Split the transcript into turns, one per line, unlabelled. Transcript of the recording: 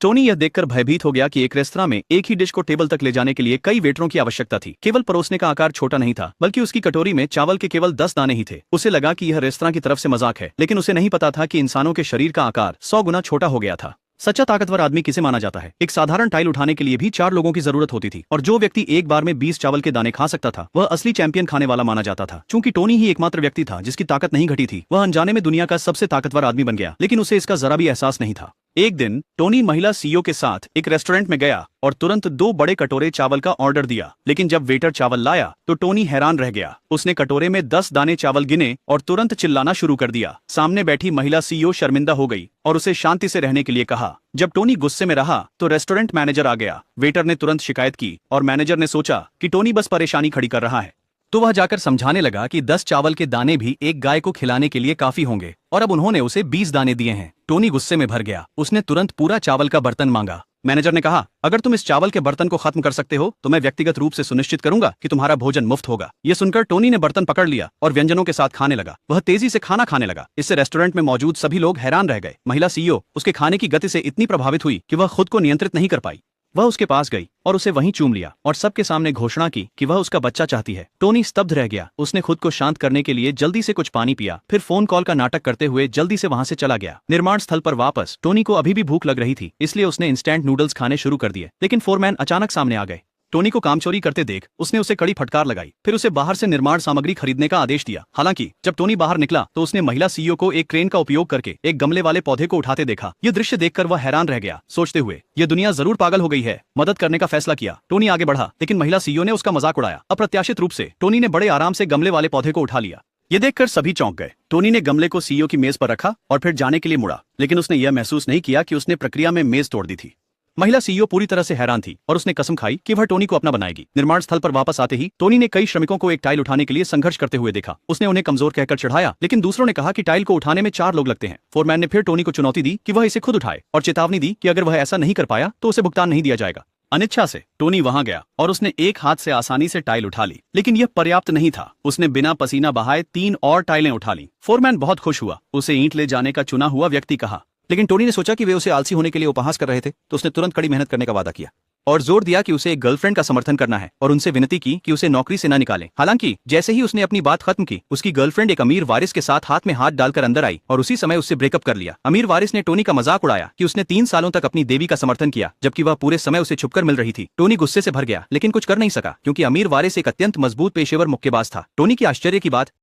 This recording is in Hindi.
टोनी यह देखकर भयभीत हो गया कि एक रेस्तरां में एक ही डिश को टेबल तक ले जाने के लिए कई वेटरों की आवश्यकता थी। केवल परोसने का आकार छोटा नहीं था, बल्कि उसकी कटोरी में चावल के केवल 10 दाने ही थे। उसे लगा कि यह रेस्तरां की तरफ से मजाक है, लेकिन उसे नहीं पता था कि इंसानों के शरीर का आकार 100 गुना छोटा हो गया था। सच्चा ताकतवर आदमी किसे माना जाता है? एक साधारण टाइल उठाने के लिए भी 4 लोगों की जरूरत होती थी, और जो व्यक्ति एक बार में 20 चावल के दाने खा सकता था वह असली चैंपियन खाने वाला माना जाता था। चूंकि टोनी ही एकमात्र व्यक्ति था जिसकी ताकत नहीं घटी थी, वह अनजाने में दुनिया का सबसे ताकतवर आदमी बन गया, लेकिन उसे इसका जरा भी एहसास नहीं था। एक दिन टोनी महिला सीईओ के साथ एक रेस्टोरेंट में गया और तुरंत 2 बड़े कटोरे चावल का ऑर्डर दिया। लेकिन जब वेटर चावल लाया तो टोनी हैरान रह गया। उसने कटोरे में 10 दाने चावल गिने और तुरंत चिल्लाना शुरू कर दिया। सामने बैठी महिला सीईओ शर्मिंदा हो गई और उसे शांति से रहने के लिए कहा। जब टोनी गुस्से में रहा तो रेस्टोरेंट मैनेजर आ गया। वेटर ने तुरंत शिकायत की और मैनेजर ने सोचा कि टोनी बस परेशानी खड़ी कर रहा है, तो वह जाकर समझाने लगा कि 10 चावल के दाने भी एक गाय को खिलाने के लिए काफी होंगे, और अब उन्होंने उसे 20 दाने दिए हैं। टोनी गुस्से में भर गया। उसने तुरंत पूरा चावल का बर्तन मांगा। मैनेजर ने कहा, अगर तुम इस चावल के बर्तन को खत्म कर सकते हो तो मैं व्यक्तिगत रूप से सुनिश्चित करूंगा कि तुम्हारा भोजन मुफ्त होगा। यह सुनकर टोनी ने बर्तन पकड़ लिया और व्यंजनों के साथ खाने लगा। वह तेजी से खाना खाने लगा। इससे रेस्टोरेंट में मौजूद सभी लोग हैरान रह गए। महिला सीईओ उसके खाने की गति से इतनी प्रभावित हुई कि वह खुद को नियंत्रित नहीं कर पाई। वह उसके पास गई और उसे वहीं चूम लिया और सबके सामने घोषणा की कि वह उसका बच्चा चाहती है। टोनी स्तब्ध रह गया। उसने खुद को शांत करने के लिए जल्दी से कुछ पानी पिया, फिर फोन कॉल का नाटक करते हुए जल्दी से वहां से चला गया। निर्माण स्थल पर वापस टोनी को अभी भी भूख लग रही थी, इसलिए उसने इंस्टेंट नूडल्स खाने शुरू कर दिए। लेकिन फोरमैन अचानक सामने आ गए। टोनी को काम चोरी करते देख उसने उसे कड़ी फटकार लगाई, फिर उसे बाहर से निर्माण सामग्री खरीदने का आदेश दिया। हालांकि जब टोनी बाहर निकला तो उसने महिला सीईओ को एक क्रेन का उपयोग करके एक गमले वाले पौधे को उठाते देखा। यह दृश्य देखकर वह हैरान रह गया, सोचते हुए यह दुनिया जरूर पागल हो गई है। मदद करने का फैसला किया। टोनी आगे बढ़ा, लेकिन महिला सीईओ ने उसका मजाक उड़ाया। अप्रत्याशित रूप से टोनी ने बड़े आराम से गमले वाले पौधे को उठा लिया। ये देखकर सभी चौंक गए। टोनी ने गमले को सीईओ की मेज पर रखा और फिर जाने के लिए मुड़ा, लेकिन उसने यह महसूस नहीं किया कि उसने प्रक्रिया में मेज तोड़ दी थी। महिला सीईओ पूरी तरह से हैरान थी और उसने कसम खाई कि वह टोनी को अपना बनाएगी। निर्माण स्थल पर वापस आते ही टोनी ने कई श्रमिकों को एक टाइल उठाने के लिए संघर्ष करते हुए देखा। उसने उन्हें कमजोर कहकर चिढ़ाया, लेकिन दूसरों ने कहा कि टाइल को उठाने में 4 लोग लगते हैं। फोरमैन ने फिर टोनी को चुनौती दी कि वह इसे खुद उठाए और चेतावनी दी कि अगर वह ऐसा नहीं कर पाया तो उसे भुगतान नहीं दिया जाएगा। अनिच्छा से टोनी वहां गया और उसने एक हाथ से आसानी से टाइल उठा ली, लेकिन यह पर्याप्त नहीं था। उसने बिना पसीना बहाए 3 और टाइलें उठा ली। फोरमैन बहुत खुश हुआ। उसे ईंट ले जाने का चुना हुआ व्यक्ति कहा, लेकिन टोनी ने सोचा कि वे उसे आलसी होने के लिए उपहास कर रहे थे, तो उसने तुरंत कड़ी मेहनत करने का वादा किया और जोर दिया कि उसे एक गर्लफ्रेंड का समर्थन करना है और उनसे विनती की कि उसे नौकरी से न निकालें। हालांकि जैसे ही उसने अपनी बात खत्म की, उसकी गर्लफ्रेंड एक अमीर वारिस के साथ हाथ में हाथ डालकर अंदर आई और उसी समय उससे ब्रेकअप कर लिया। अमीर वारिस ने टोनी का मजाक उड़ाया कि उसने 3 सालों तक अपनी देवी का समर्थन किया, जबकि वह पूरे समय उसे छुपकर मिल रही थी। टोनी गुस्से से भर गया, लेकिन कुछ कर नहीं सका क्योंकि अमीर वारिस एक अत्यंत मजबूत पेशेवर मुक्केबाज था। टोनी की आश्चर्य की बात